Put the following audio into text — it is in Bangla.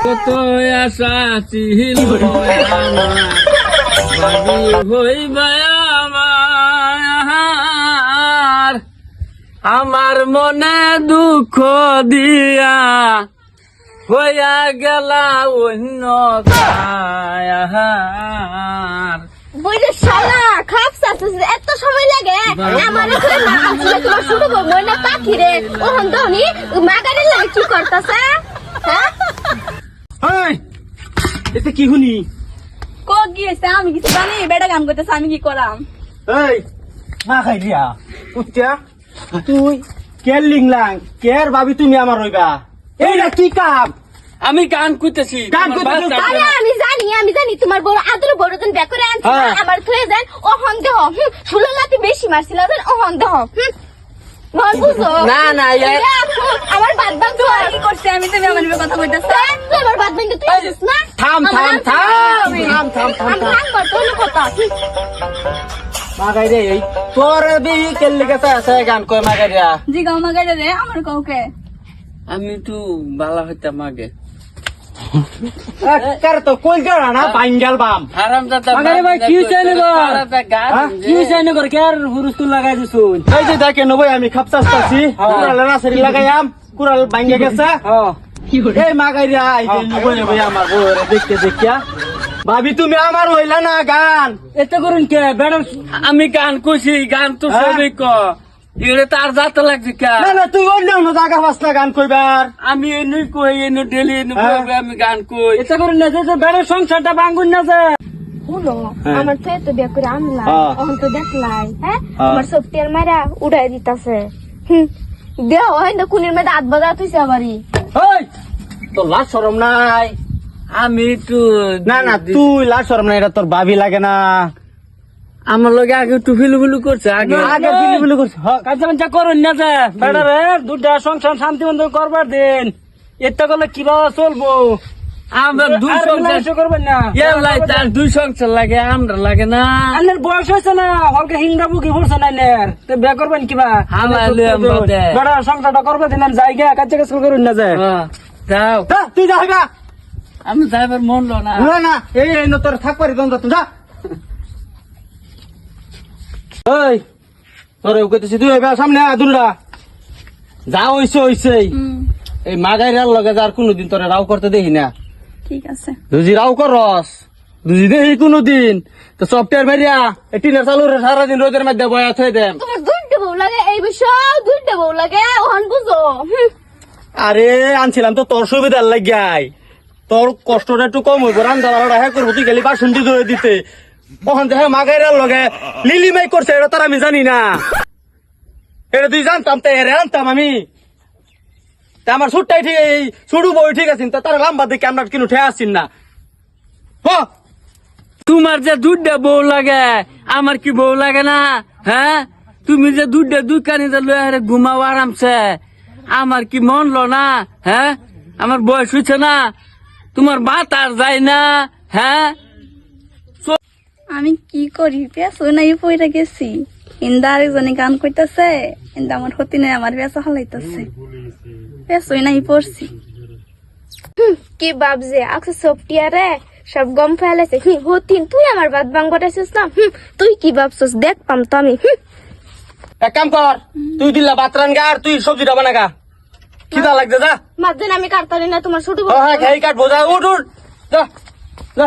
কত আশা ছিল হইবা আমার মনে দুঃখ দিয়া হইয়া গেলা অন্য বইরে শালা খাপ সাসস এত সময় লাগে আমারে কই না আসলে তোমার শুরু বই না পাখি রে ও হন্দনি মাগারে লাগে কি করতাছে হ্যাঁ এই এতে কি হুনি কো গিয়েছে আমি কিছু জানি বেটা কাম করতেছে আমি কি করাম এই না খাই দিয়া উচ্চা তুই কের লিংলাং কের ভাবি তুমি আমার হইবা এইটা কি কাম আমি গান কইতেছি গান কইতেছিস? আরে আমি জানি তোমার বড় আদর বড় দিন বেক করে আনছে হ্যাঁ। আমার থয়ে যান ও হন্দেহ সুললাতি বেশি মারছিল ও হন্দেহ মন বুঝো না, না, আমার বাদ বাদ কি করছে আমি তুমি আমার নিয়ে কথা কইতাছ তুই আমার বাদ বাদ তুই আসিস না থাম আমি করতে হলো কথা মাগাই রে এই তোর বি কেল লিগাছে আছে গান কই মাগাই রিয়া জি গাও মাগাইলে রে আমার কাউকে আমি তো বালা হইতাম আগে কার তো কই গড়া না বাঙ্গাল বাম হারাম দাদা মাগাই ভাই কি চাইলে গো কি চাইলে গো কের হুরুস্তুল লাগাই দিছুন এই যে দেখে নবই আমি খাপসাস্তাছি কুড়াল রাসরি লাগাইয়াম কুড়াল ভাঙ্গে গেছে এই মাগাই রিয়া এই যে নবই আমার বউরে দেখতে দেখিয়া ভাবি তুমি আমার হইলা না গান এতে করুন কে বেড়া আমি গান কইছি গান তো সবই ক এগুলো তার যাতে লাগছে কে না না তুই অন্য অন্য জায়গা পাস না গান কইবার আমি এনে কই এনে ডেলি এনে বলবে আমি গান কই এতে করুন না যে বেড়ার সংসারটা ভাঙ্গুন না যে শুনো আমার থয়ে তো বেক করে আনলা হ্যাঁ। এখন তো দেখলাই হ্যাঁ হ্যাঁ। আমার সফটওয়্যার মারা উড়াই দিতাছে দেহ হয় না কুনির মধ্যে হাত বাজা তুইছে আবারই ওই তো লাজ শরম নাই আমি একটু না না তুই লাজ শরম নাই এটা তোর ভাবি লাগে না আমার লগে আগে একটু ফিলু ফিলু করছে আগে আগে বিলি বিলি করছ কাজে মন করুন না যে বেড়া রে দুটা সংসার শান্তি বন্ধ করবার দিন এটা করলে কিভাবে চলবো আমরা দুই সংসার করবেন না লাই তার দুই সংসার লাগে আমরা লাগে না আনের বয়স হয়েছে না হলকে হিংড়া বুকি পড়ছে না নের তো বিয়ে করবেন কিবা আমার লইয়া বাদে। বেড়া সংসারটা করবে দিন জায়গা কাজে কাজ করুন না যে যাও তুই যাইবা আমি যাইবার মন লো না না না এই তোর থাক পারি তখন তুই যা ওই তোর কইতেছি তুই এবার সামনে দুলটা যা হইছে এই মাগাইরার লগে যার কোনোদিন তোরে রাও করতে দেখি না ঠিক আছে দুজি রাও করস দুজি দেখি কোনোদিন তো সফটওয়্যার মারিয়া টিনের চালু সারাদিন রোদের মধ্যে বয়া থই দেম তোমার দুইটা বউ লাগে এই বিষয় দুইটা বউ লাগে ওহন বুঝো আরে আনছিলাম তো তোর সুবিধার লাগিয়াই তোর কষ্টটা একটু কম হইব রান্না বাড়া হ্যাঁ করবো তুই গেলি বাসন ধুয়ে দিতে ওখান থেকে মাগাইরার লগে লিলিমাই করছে এটা তার আমি জানি না এটা তুই জানতাম তো এর আনতাম আমি তা আমার সুটটাই ঠিক ছুটু বই ঠিক আছেন তা তার লাম্বা দেখে আমরা কিন্তু ঠে আসছেন না তোমার যে দুধটা বউ লাগে আমার কি বউ লাগে না হ্যাঁ তুমি যে দুধটা দুই কানি লয়ে ঘুমাও আরামছে আমার কি মন লো না হ্যাঁ আমার বয়স হয়েছে না তোমার বাত আর যায় না হ্যাঁ আমি কি করি পেছো নাই পইরা গেছি ইন্দা আরেকজনে গান কইতাছে ইন্দা আমার হতি নাই আমার পেছো হালাইতাছে পেছো নাই পড়ছি কি বাবজে আকসে সফটওয়্যারে সব গম ফেলেছে হতিন তুই আমার বাদ বাং গটাছিস না তুই কি ভাবছস দেখ পাম তো আমি এক কাম কর তুই দিলা বাতরান গা আর তুই সবজিটা বানা গা খিদা লাগছে যা মাঝদিন আমি কাটতারি না তোমার ছোট বউ হ্যাঁ খাই কাট বোঝা উঠ উঠ যা যা